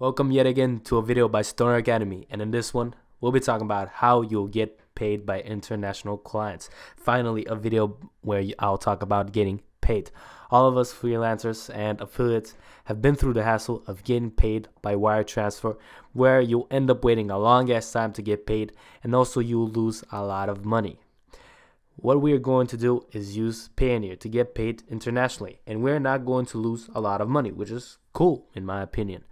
Welcome yet again to a video by Stoner Academy, and in this one we'll be talking about how you'll get paid by international clients. Finally, a video where I'll talk about getting paid. All of us freelancers and affiliates have been through the hassle of getting paid by wire transfer, where you'll end up waiting a long ass time to get paid, and also you'll lose a lot of money. What we are going to do is use Payoneer to get paid internationally, and we're not going to lose a lot of money, which is cool in my opinion.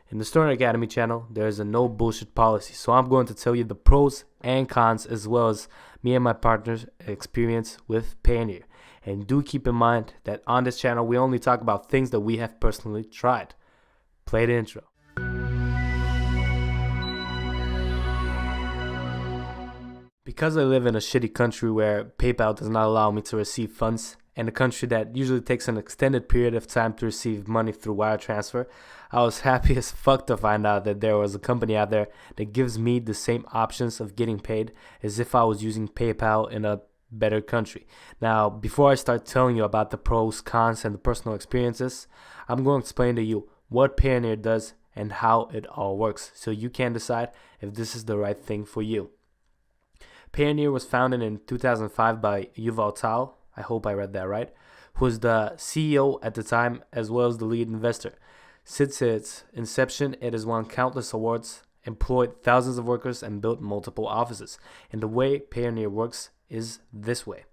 In the Stoner Academy channel, there is a no bullshit policy, so I'm going to tell you the pros and cons as well as me and my partner's experience with Payoneer. And do keep in mind that on this channel, we only talk about things that we have personally tried. Play the intro. Because I live in a shitty country where PayPal does not allow me to receive funds, and a country that usually takes an extended period of time to receive money through wire transfer, I was happy as fuck to find out that there was a company out there that gives me the same options of getting paid as if I was using PayPal in a better country. Now, before I start telling you about the pros, cons, and the personal experiences, I'm going to explain to you what Payoneer does and how it all works, so you can decide if this is the right thing for you. Payoneer was founded in 2005 by Yuval Tal, I hope I read that right, who was the CEO at the time as well as the lead investor. Since its inception, it has won countless awards, employed thousands of workers, and built multiple offices. And the way Payoneer works is this way.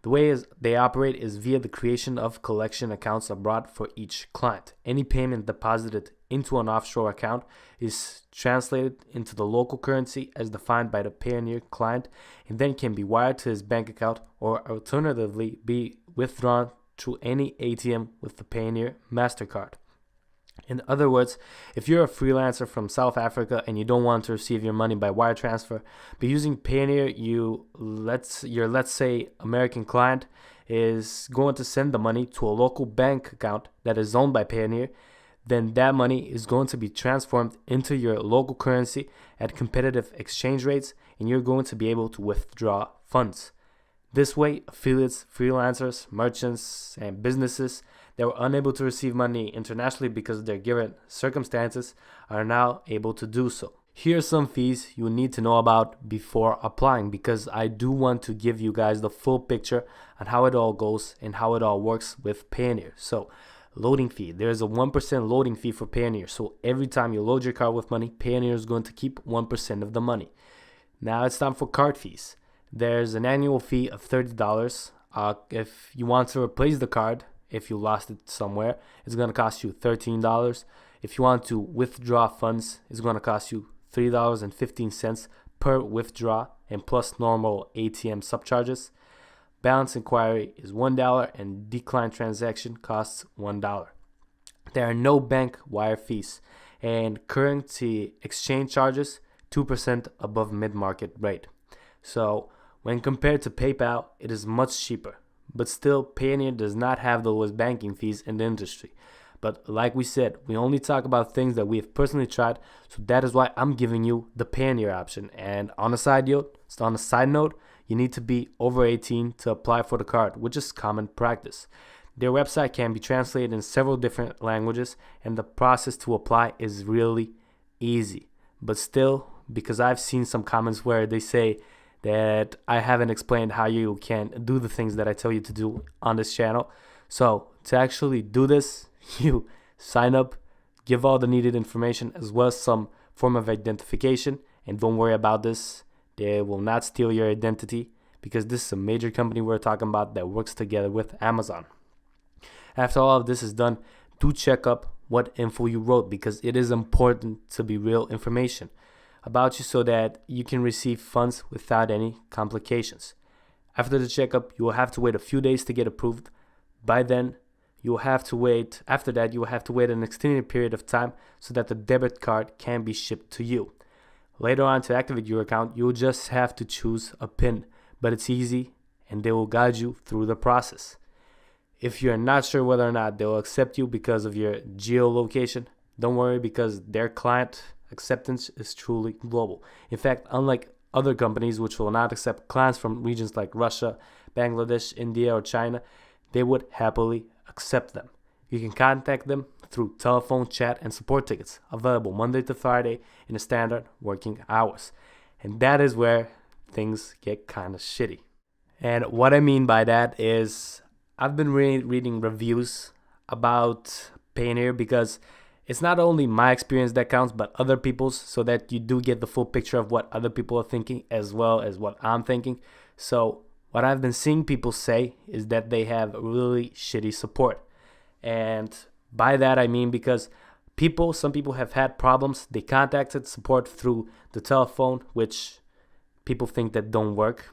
The way they operate is via the creation of collection accounts abroad for each client. Any payment deposited into an offshore account is translated into the local currency as defined by the Payoneer client, and then can be wired to his bank account or alternatively be withdrawn through any ATM with the Payoneer MasterCard. In other words, if you're a freelancer from South Africa and you don't want to receive your money by wire transfer, but using Payoneer, your let's say American client is going to send the money to a local bank account that is owned by Payoneer, then that money is going to be transformed into your local currency at competitive exchange rates, and you're going to be able to withdraw funds. This way, affiliates, freelancers, merchants, and businesses that were unable to receive money internationally because of their given circumstances are now able to do so. Here are some fees you need to know about before applying, because I do want to give you guys the full picture on how it all goes and how it all works with Payoneer. So, loading fee. There's a 1% loading fee for Payoneer. So every time you load your card with money, Payoneer is going to keep 1% of the money. Now it's time for card fees. There's an annual fee of $30. If you want to replace the card, if you lost it somewhere, it's going to cost you $13. If you want to withdraw funds, it's going to cost you $3.15 per withdraw, and plus normal ATM subcharges. Balance inquiry is $1 and decline transaction costs $1. There are no bank wire fees, and currency exchange charges 2% above mid-market rate. So when compared to PayPal, it is much cheaper. But still, Payoneer does not have the lowest banking fees in the industry. But like we said, we only talk about things that we have personally tried, so that is why I'm giving you the Payoneer option. And on a side note, you need to be over 18 to apply for the card, which is common practice. Their website can be translated in several different languages, and the process to apply is really easy. But still, because I've seen some comments where they say that I haven't explained how you can do the things that I tell you to do on this channel. So to actually do this, you sign up, give all the needed information as well as some form of identification, and don't worry about this. They will not steal your identity because this is a major company we're talking about that works together with Amazon. After all of this is done, do check up what info you wrote, because it is important to be real information about you so that you can receive funds without any complications. After the checkup, you will have to wait a few days to get approved. By then, you will have to wait. After that, you will have to wait an extended period of time so that the debit card can be shipped to you. Later on, to activate your account, you'll just have to choose a PIN, but it's easy and they will guide you through the process. If you're not sure whether or not they will accept you because of your geolocation, don't worry, because their client acceptance is truly global. In fact, unlike other companies which will not accept clients from regions like Russia, Bangladesh, India, or China, they would happily accept them. You can contact them through telephone, chat, and support tickets, available Monday to Friday in the standard working hours. And that is where things get kind of shitty. And what I mean by that is I've been reading reviews about Payoneer because it's not only my experience that counts, but other people's, so that you do get the full picture of what other people are thinking as well as what I'm thinking. So what I've been seeing people say is that they have really shitty support. And by that I mean because some people have had problems. They contacted support through the telephone, which people think that don't work.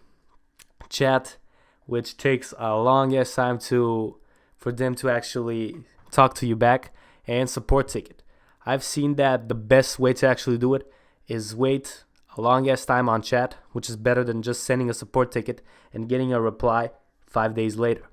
Chat, which takes a long ass time for them to actually talk to you back, and support ticket. I've seen that the best way to actually do it is wait a long ass time on chat, which is better than just sending a support ticket and getting a reply 5 days later.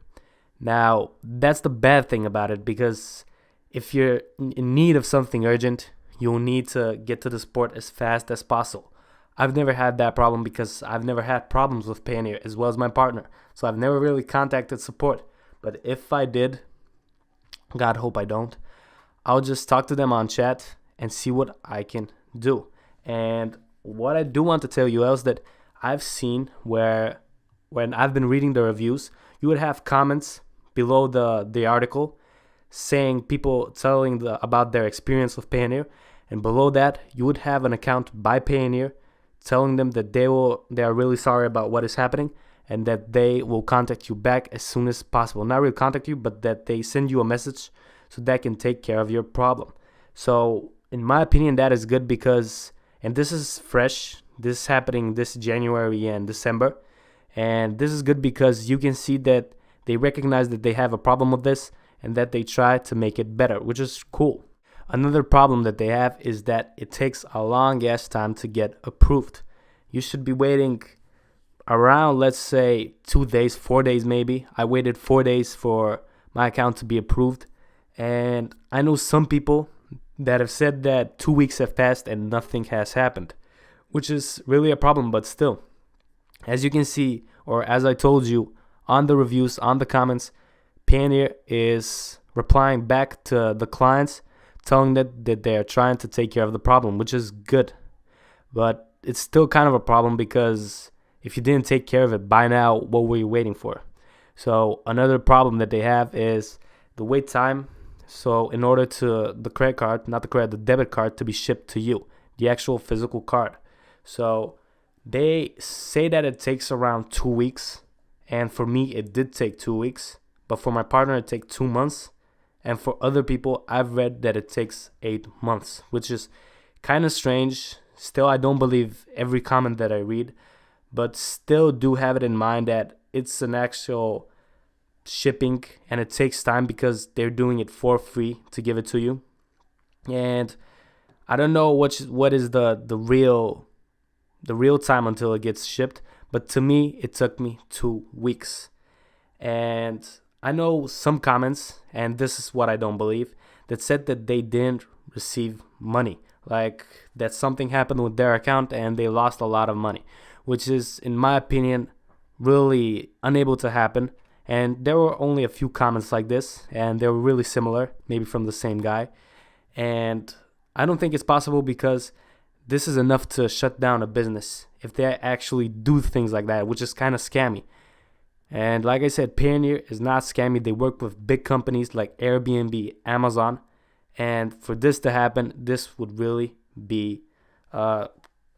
Now, that's the bad thing about it, because if you're in need of something urgent, you'll need to get to the support as fast as possible. I've never had that problem because I've never had problems with Payoneer as well as my partner. So I've never really contacted support. But if I did, God hope I don't, I'll just talk to them on chat and see what I can do. And what I do want to tell you is that I've seen where when I've been reading the reviews, you would have comments below the article saying people telling about their experience with Payoneer, and below that you would have an account by Payoneer telling them that they are really sorry about what is happening and that they will contact you back as soon as possible. Not really contact you, but that they send you a message so that can take care of your problem. So in my opinion, that is good because, and this is fresh, this is happening this January and December, and this is good because you can see that they recognize that they have a problem with this and that they try to make it better, which is cool. Another problem that they have is that it takes a long ass time to get approved. You should be waiting around, let's say, 2 days, 4 days maybe. I waited 4 days for my account to be approved. And I know some people that have said that 2 weeks have passed and nothing has happened, which is really a problem. But still, as you can see, or as I told you on the reviews, on the comments, Payoneer is replying back to the clients, telling that they are trying to take care of the problem, which is good. But it's still kind of a problem because if you didn't take care of it by now, what were you waiting for? So another problem that they have is the wait time. So in order to the debit card to be shipped to you, the actual physical card. So they say that it takes around 2 weeks. And for me, it did take 2 weeks. But for my partner, it takes 2 months. And for other people, I've read that it takes 8 months, which is kind of strange. Still, I don't believe every comment that I read, but still do have it in mind that it's an actual shipping and it takes time because they're doing it for free to give it to you. And I don't know what is the real time until it gets shipped, but to me it took me 2 weeks. And I know some comments, and this is what I don't believe, that said that they didn't receive money, like that something happened with their account and they lost a lot of money, which is, in my opinion, really unable to happen. And there were only a few comments like this, and they were really similar, maybe from the same guy. And I don't think it's possible because this is enough to shut down a business if they actually do things like that, which is kind of scammy. And like I said, Payoneer is not scammy. They work with big companies like Airbnb, Amazon. And for this to happen, this would really be a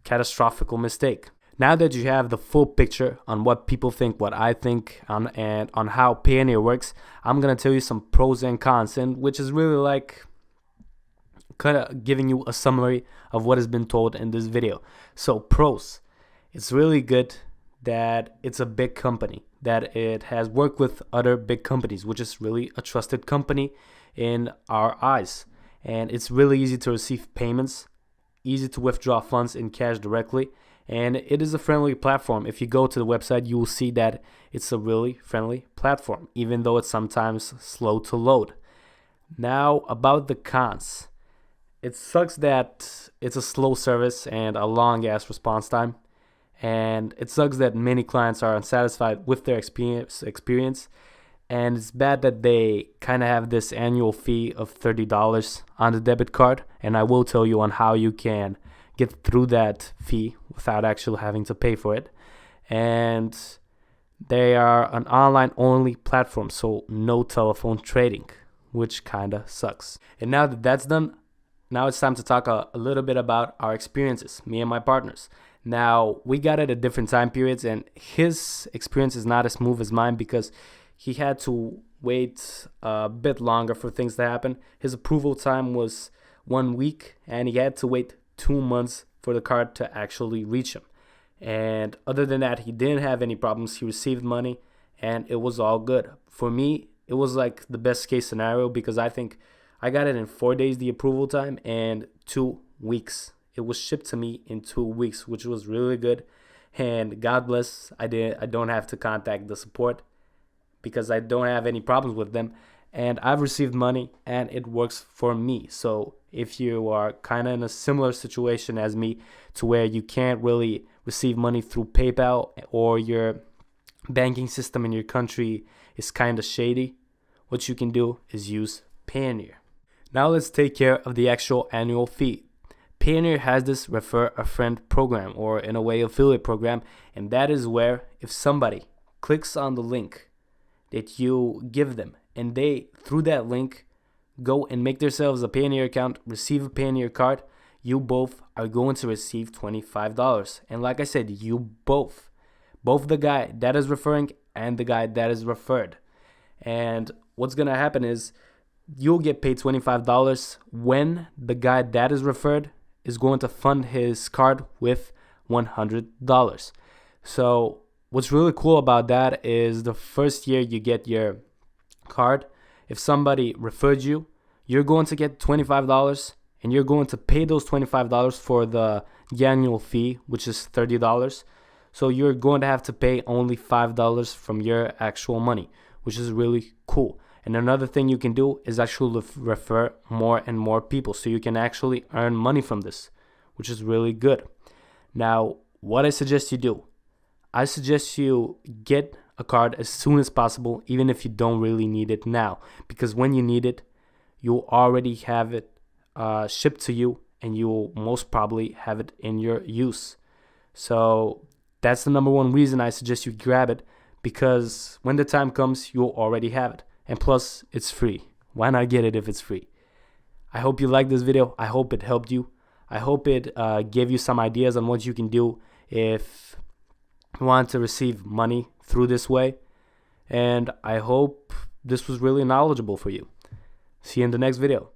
catastrophic mistake. Now that you have the full picture on what people think, what I think, and on how Payoneer works, I'm going to tell you some pros and cons, and which is really like kind of giving you a summary of what has been told in this video. So pros, it's really good that it's a big company, that it has worked with other big companies, which is really a trusted company in our eyes. And it's really easy to receive payments, easy to withdraw funds in cash directly, and it is a friendly platform. If you go to the website, you will see that it's a really friendly platform, even though it's sometimes slow to load. Now, about the cons. It sucks that it's a slow service and a long ass response time. And it sucks that many clients are unsatisfied with their experience. And it's bad that they kind of have this annual fee of $30 on the debit card, and I will tell you on how you can get through that fee without actually having to pay for it. And they are an online only platform, so no telephone trading, which kind of sucks. And now that that's done, now it's time to talk a little bit about our experiences, me and my partners. Now, we got it at different time periods, and his experience is not as smooth as mine because he had to wait a bit longer for things to happen. His approval time was 1 week, and he had to wait 2 months for the card to actually reach him. And other than that, he didn't have any problems. He received money, and it was all good. For me, it was like the best case scenario because I think I got it in 4 days, the approval time, and 2 weeks. It was shipped to me in 2 weeks, which was really good. And God bless, I don't have to contact the support because I don't have any problems with them. And I've received money, and it works for me. So if you are kind of in a similar situation as me, to where you can't really receive money through PayPal, or your banking system in your country is kind of shady, what you can do is use Payoneer. Now let's take care of the actual annual fee. Payoneer has this refer a friend program, or in a way affiliate program, and that is where if somebody clicks on the link that you give them, and they, through that link, go and make themselves a Payoneer account, receive a Payoneer card, you both are going to receive $25. And like I said, you both the guy that is referring and the guy that is referred. And what's going to happen is you'll get paid $25 when the guy that is referred is going to fund his card with $100. So what's really cool about that is the first year you get your card, if somebody referred you, you're going to get $25, and you're going to pay those $25 for the annual fee, which is $30. So you're going to have to pay only $5 from your actual money, which is really cool. And another thing you can do is actually refer more and more people, so you can actually earn money from this, which is really good. Now, what I suggest you do, I suggest you get a card as soon as possible, even if you don't really need it now, because when you need it, you'll already have it shipped to you, and you will most probably have it in your use. So that's the number one reason I suggest you grab it, because when the time comes, you'll already have it. And plus, it's free. Why not get it if it's free? I hope you liked this video. I hope it helped you. I hope it gave you some ideas on what you can do if you want to receive money through this way. And I hope this was really knowledgeable for you. See you in the next video.